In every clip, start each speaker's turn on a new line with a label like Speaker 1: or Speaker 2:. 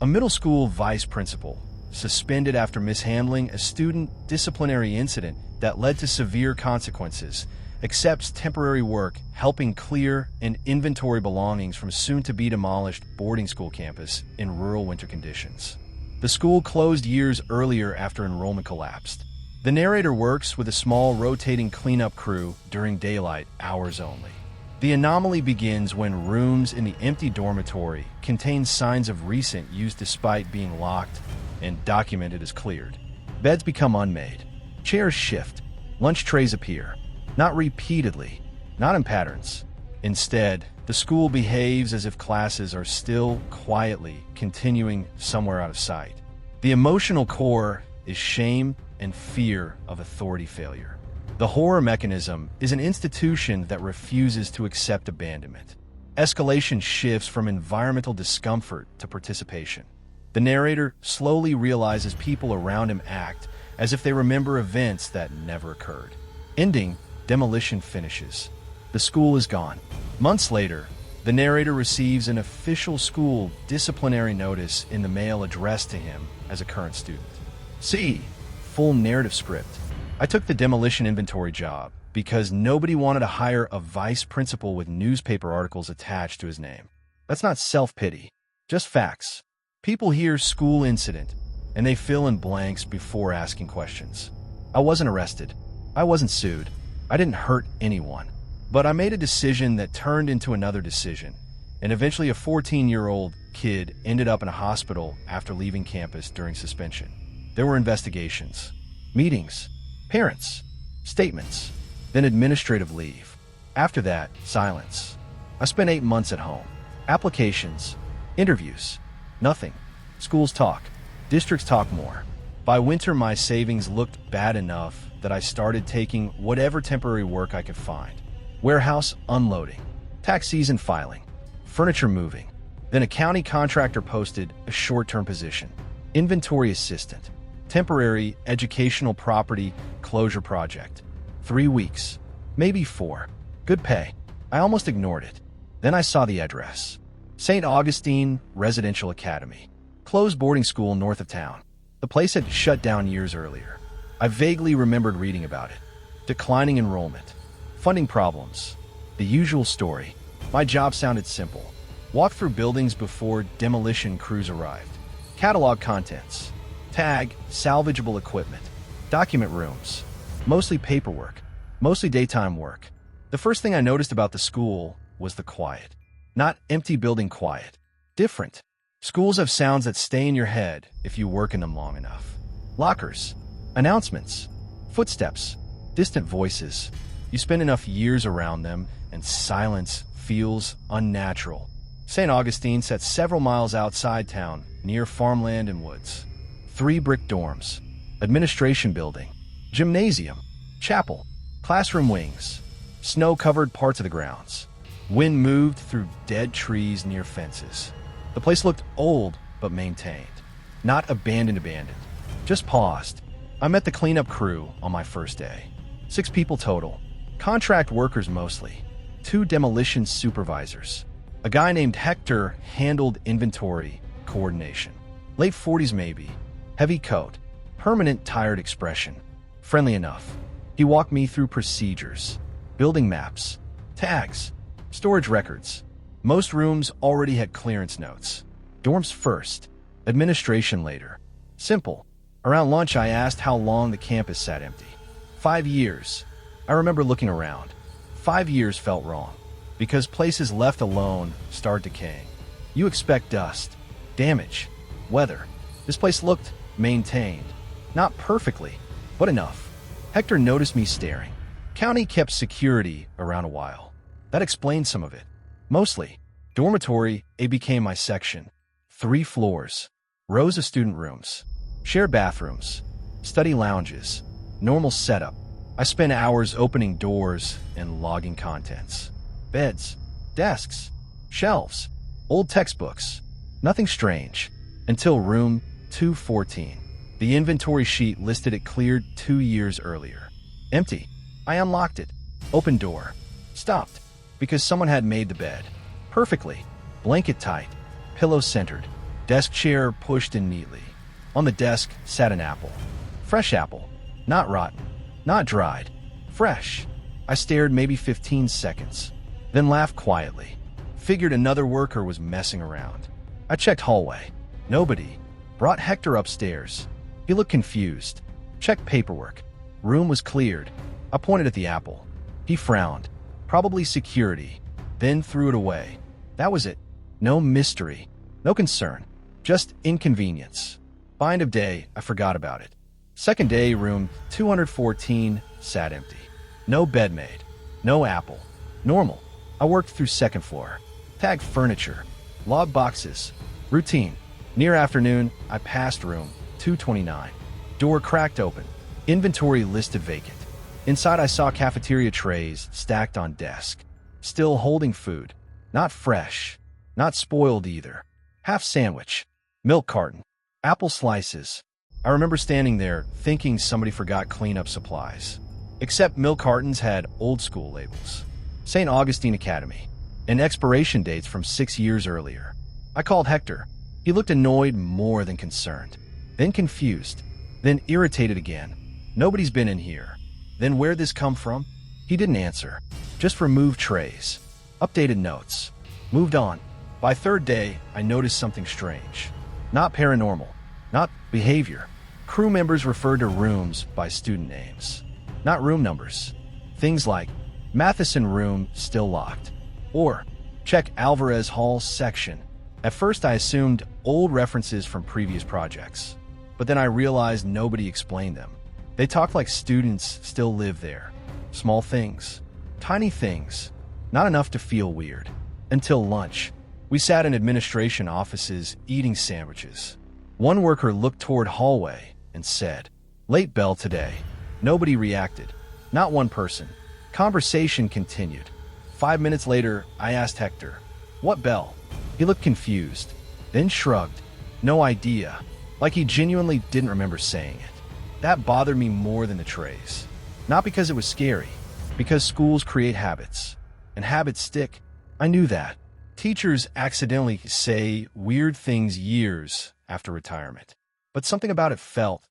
Speaker 1: A middle school vice principal, suspended after mishandling a student disciplinary incident that led to severe consequences, accepts temporary work helping clear and inventory belongings from soon-to-be-demolished boarding school campus in rural winter conditions. The school closed years earlier after enrollment collapsed. The narrator works with a small rotating cleanup crew during daylight hours only. The anomaly begins when rooms in the empty dormitory contain signs of recent use despite being locked and documented as cleared. Beds become unmade. Chairs shift. Lunch trays appear. Not repeatedly, not in patterns. Instead, the school behaves as if classes are still quietly continuing somewhere out of sight. The emotional core is shame and fear of authority failure. The horror mechanism is an institution that refuses to accept abandonment. Escalation shifts from environmental discomfort to participation. The narrator slowly realizes people around him act as if they remember events that never occurred. Ending, demolition finishes. The school is gone. Months later, the narrator receives an official school disciplinary notice in the mail addressed to him as a current student. See, full narrative script. I took the demolition inventory job because nobody wanted to hire a vice principal with newspaper articles attached to his name. That's not self-pity, just facts. People hear school incident, and they fill in blanks before asking questions. I wasn't arrested. I wasn't sued. I didn't hurt anyone. But I made a decision that turned into another decision, and eventually a 14-year-old kid ended up in a hospital after leaving campus during suspension. There were investigations, meetings, parents, statements, then administrative leave. After that, silence. I spent 8 months at home. Applications, interviews, nothing. Schools talk. Districts talk more. By winter, my savings looked bad enough that I started taking whatever temporary work I could find. Warehouse unloading, tax season filing, furniture moving. Then a county contractor posted a short-term position. Inventory assistant. Temporary educational property closure project. 3 weeks, maybe 4. Good pay. I almost ignored it. Then I saw the address. St. Augustine Residential Academy. Closed boarding school north of town. The place had shut down years earlier. I vaguely remembered reading about it. Declining enrollment. Funding problems. The usual story. My job sounded simple. Walk through buildings before demolition crews arrived. Catalog contents. Tag salvageable equipment. Document rooms. Mostly paperwork. Mostly daytime work. The first thing I noticed about the school was the quiet. Not empty building quiet. Different. Schools have sounds that stay in your head if you work in them long enough. Lockers. Announcements. Footsteps. Distant voices. You spend enough years around them, and silence feels unnatural. St. Augustine sat several miles outside town, near farmland and woods. 3 brick dorms. Administration building. Gymnasium. Chapel. Classroom wings. Snow-covered parts of the grounds. Wind moved through dead trees near fences. The place looked old, but maintained. Not abandoned. Just paused. I met the cleanup crew on my first day. 6 people total. Contract workers mostly. 2 demolition supervisors. A guy named Hector handled inventory coordination. Late 40s maybe. Heavy coat. Permanent tired expression. Friendly enough. He walked me through procedures. Building maps. Tags. Storage records. Most rooms already had clearance notes. Dorms first. Administration later. Simple. Around lunch I asked how long the campus sat empty. 5 years. I remember looking around. 5 years felt wrong. Because places left alone start decaying. You expect dust, damage, weather. This place looked maintained. Not perfectly, but enough. Hector noticed me staring. County kept security around a while. That explained some of it. Mostly. Dormitory A became my section. 3 floors. Rows of student rooms. Shared bathrooms. Study lounges. Normal setup. I spent hours opening doors and logging contents. Beds. Desks. Shelves. Old textbooks. Nothing strange. Until room 214. The inventory sheet listed it cleared 2 years earlier. Empty. I unlocked it. Opened door. Stopped. Because someone had made the bed. Perfectly. Blanket tight. Pillow centered. Desk chair pushed in neatly. On the desk sat an apple. Fresh apple. Not rotten. Not dried. Fresh. I stared maybe 15 seconds, then laughed quietly. Figured another worker was messing around. I checked hallway. Nobody. Brought Hector upstairs. He looked confused. Checked paperwork. Room was cleared. I pointed at the apple. He frowned. Probably security. Then threw it away. That was it. No mystery. No concern. Just inconvenience. By end of day, I forgot about it. Second day, room 214 sat empty. No bed made. No apple. Normal. I worked through second floor. Tagged furniture. Log boxes. Routine. Near afternoon, I passed room 229. Door cracked open. Inventory listed vacant. Inside I saw cafeteria trays stacked on desk. Still holding food. Not fresh. Not spoiled either. Half sandwich. Milk carton. Apple slices. I remember standing there thinking somebody forgot cleanup supplies. Except milk cartons had old school labels. St. Augustine Academy. And expiration dates from 6 years earlier. I called Hector. He looked annoyed more than concerned. Then confused. Then irritated again. Nobody's been in here. Then where'd this come from? He didn't answer. Just removed trays. Updated notes. Moved on. By third day, I noticed something strange. Not paranormal. Not behavior. Crew members referred to rooms by student names. Not room numbers. Things like, Matheson room still locked. Or, check Alvarez Hall section. At first I assumed old references from previous projects. But then I realized nobody explained them. They talked like students still live there. Small things. Tiny things. Not enough to feel weird. Until lunch. We sat in administration offices eating sandwiches. One worker looked toward hallway and said, "Late bell today." Nobody reacted. Not one person. Conversation continued. 5 minutes later, I asked Hector, "What bell?" He looked confused, then shrugged. No idea. Like he genuinely didn't remember saying it. That bothered me more than the trays. Not because it was scary, because schools create habits. And habits stick. I knew that. Teachers accidentally say weird things years after retirement. But something about it felt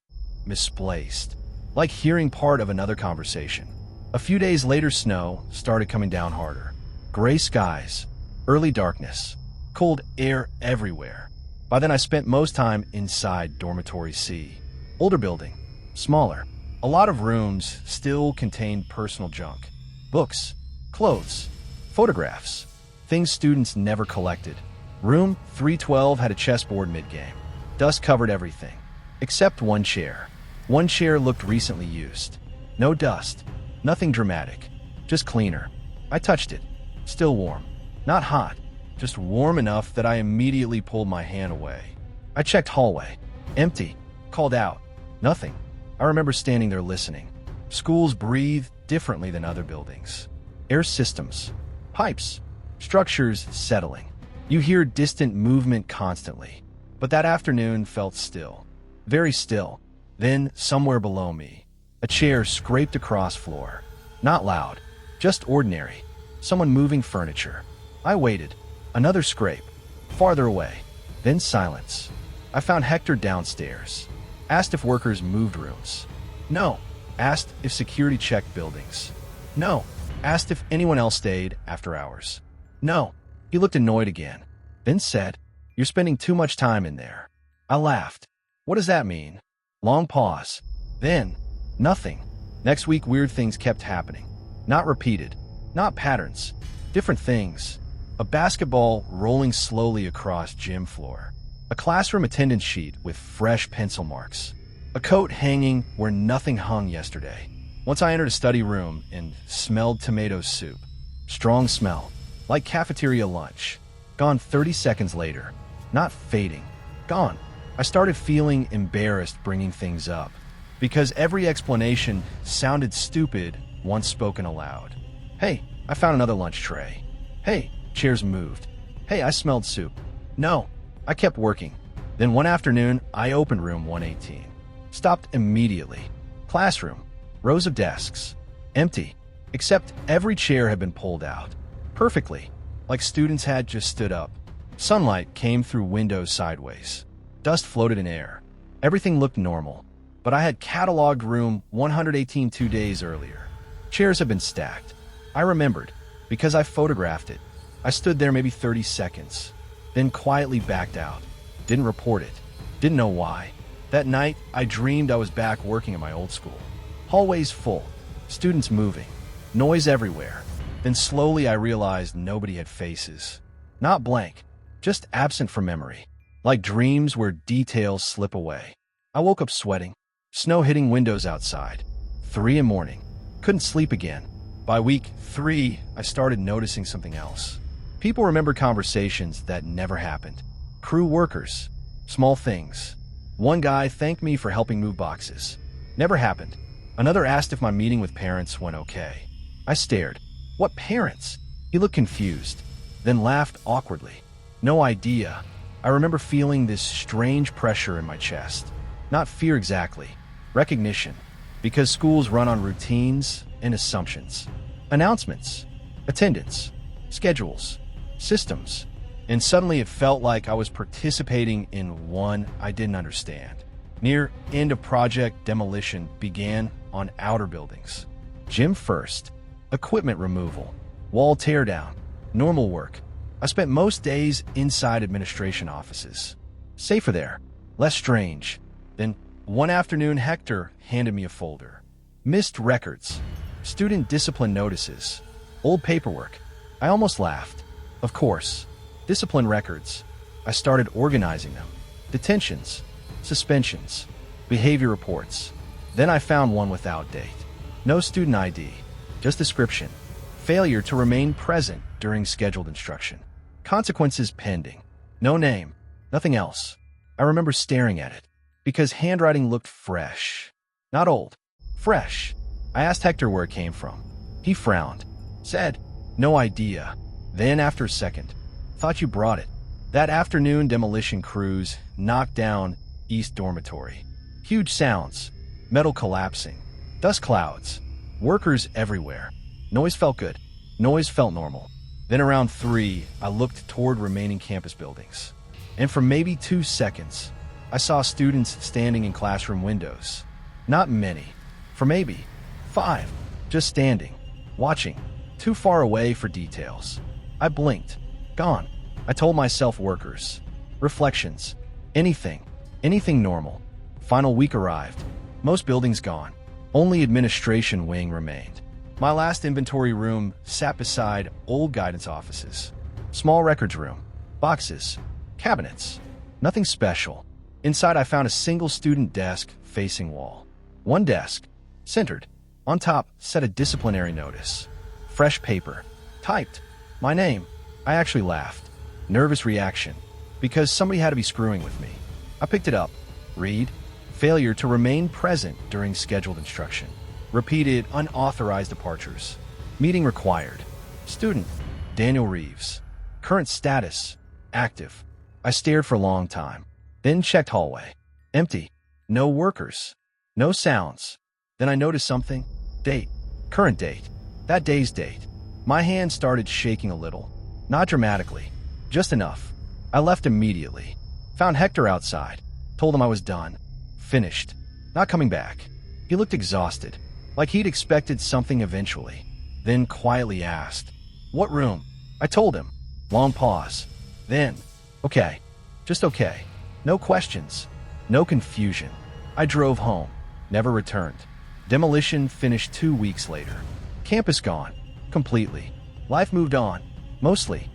Speaker 1: misplaced. Like hearing part of another conversation. A few days later, snow started coming down harder. Gray skies, early darkness, cold air everywhere. By then I spent most time inside dormitory C. Older building, smaller. A lot of rooms still contained personal junk. Books, clothes, photographs, things students never collected. Room 312 had a chessboard mid-game. Dust covered everything, except one chair. One chair looked recently used. No dust, nothing dramatic, just cleaner. I touched it. Still warm. Not hot, just warm enough that I immediately pulled my hand away. I checked hallway. Empty. Called out. Nothing. I remember standing there listening. Schools breathe differently than other buildings. Air systems. Pipes. Structures settling. You hear distant movement constantly. But that afternoon felt still. Very still. Then, somewhere below me, a chair scraped across floor. Not loud. Just ordinary. Someone moving furniture. I waited. Another scrape. Farther away. Then silence. I found Hector downstairs. Asked if workers moved rooms. No. Asked if security checked buildings. No. Asked if anyone else stayed after hours. No. He looked annoyed again. Then said, "You're spending too much time in there." I laughed. What does that mean? Long pause. Then, nothing. Next week, weird things kept happening. Not repeated. Not patterns. Different things. A basketball rolling slowly across gym floor. A classroom attendance sheet with fresh pencil marks. A coat hanging where nothing hung yesterday. Once I entered a study room and smelled tomato soup. Strong smell. Like cafeteria lunch. Gone 30 seconds later. Not fading. Gone. I started feeling embarrassed bringing things up. Because every explanation sounded stupid once spoken aloud. Hey, I found another lunch tray. Hey, chairs moved. Hey, I smelled soup. No, I kept working. Then one afternoon, I opened room 118. Stopped immediately. Classroom. Rows of desks. Empty. Except every chair had been pulled out. Perfectly. Like students had just stood up. Sunlight came through windows sideways. Dust floated in air. Everything looked normal, but I had cataloged room 118 2 days earlier. Chairs had been stacked. I remembered, because I photographed it. I stood there maybe 30 seconds, then quietly backed out. Didn't report it. Didn't know why. That night, I dreamed I was back working at my old school. Hallways full, students moving, noise everywhere. Then slowly I realized nobody had faces. Not blank, just absent from memory. Like dreams where details slip away. I woke up sweating, snow hitting windows outside. 3 in the morning. Couldn't sleep again. By week 3, I started noticing something else. People remember conversations that never happened. Crew workers. Small things. One guy thanked me for helping move boxes. Never happened. Another asked if my meeting with parents went okay. I stared. What parents? He looked confused, then laughed awkwardly. No idea. I remember feeling this strange pressure in my chest. Not fear exactly. Recognition. Because schools run on routines and assumptions. Announcements. Attendance. Schedules. Systems. And suddenly it felt like I was participating in one I didn't understand. Near end of project demolition began on outer buildings. Gym first. Equipment removal. Wall teardown. Normal work. I spent most days inside administration offices. Safer there. Less strange. Then, one afternoon, Hector handed me a folder. Missed records. Student discipline notices. Old paperwork. I almost laughed. Of course. Discipline records. I started organizing them. Detentions. Suspensions. Behavior reports. Then I found one without date. No student ID. Just description. Failure to remain present during scheduled instruction. Consequences pending. No name. Nothing else. I remember staring at it, because handwriting looked fresh. Not old. Fresh. I asked Hector where it came from. He frowned. Said, no idea. Then after a second, thought you brought it. That afternoon demolition crews knocked down East Dormitory. Huge sounds. Metal collapsing. Dust clouds. Workers everywhere. Noise felt good. Noise felt normal. Then around 3, I looked toward remaining campus buildings. And for maybe 2 seconds, I saw students standing in classroom windows. Not many. For maybe 5. Just standing. Watching. Too far away for details. I blinked. Gone. I told myself workers. Reflections. Anything. Anything normal. Final week arrived. Most buildings gone. Only administration wing remained. My last inventory room sat beside old guidance offices. Small records room. Boxes. Cabinets. Nothing special. Inside I found a single student desk facing wall. One desk. Centered. On top sat a disciplinary notice. Fresh paper. Typed. My name. I actually laughed. Nervous reaction. Because somebody had to be screwing with me. I picked it up. Read. Failure to remain present during scheduled instruction. Repeated unauthorized departures. Meeting required. Student. Daniel Reeves. Current status. Active. I stared for a long time. Then checked hallway. Empty. No workers. No sounds. Then I noticed something. Date. Current date. That day's date. My hand started shaking a little. Not dramatically. Just enough. I left immediately. Found Hector outside. Told him I was done. Finished. Not coming back. He looked exhausted. Like he'd expected something eventually. Then quietly asked, "What room?" I told him. Long pause. Then, "Okay. Just okay. No questions. No confusion." I drove home. Never returned. Demolition finished 2 weeks later. Campus gone. Completely. Life moved on. Mostly.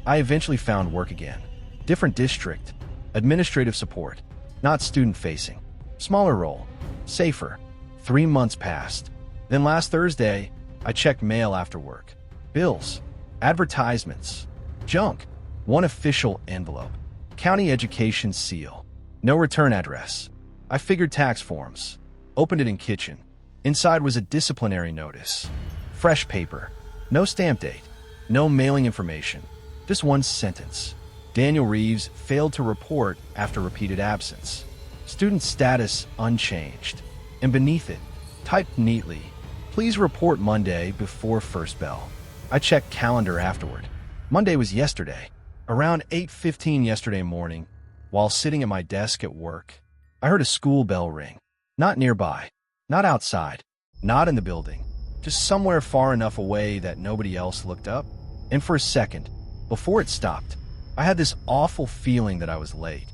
Speaker 1: I eventually found work again. Different district. Administrative support. Not student-facing. Smaller role. Safer. 3 months passed. Then last Thursday, I checked mail after work. Bills. Advertisements. Junk. One official envelope. County education seal. No return address. I figured tax forms. Opened it in kitchen. Inside was a disciplinary notice. Fresh paper. No stamp date. No mailing information. Just one sentence. Daniel Reeves failed to report after repeated absence. Student status unchanged. And beneath it, typed neatly, "Please report Monday before first bell." I checked calendar afterward. Monday was yesterday. Around 8:15 yesterday morning, while sitting at my desk at work, I heard a school bell ring. Not nearby, not outside, not in the building, just somewhere far enough away that nobody else looked up. And for a second, before it stopped, I had this awful feeling that I was late.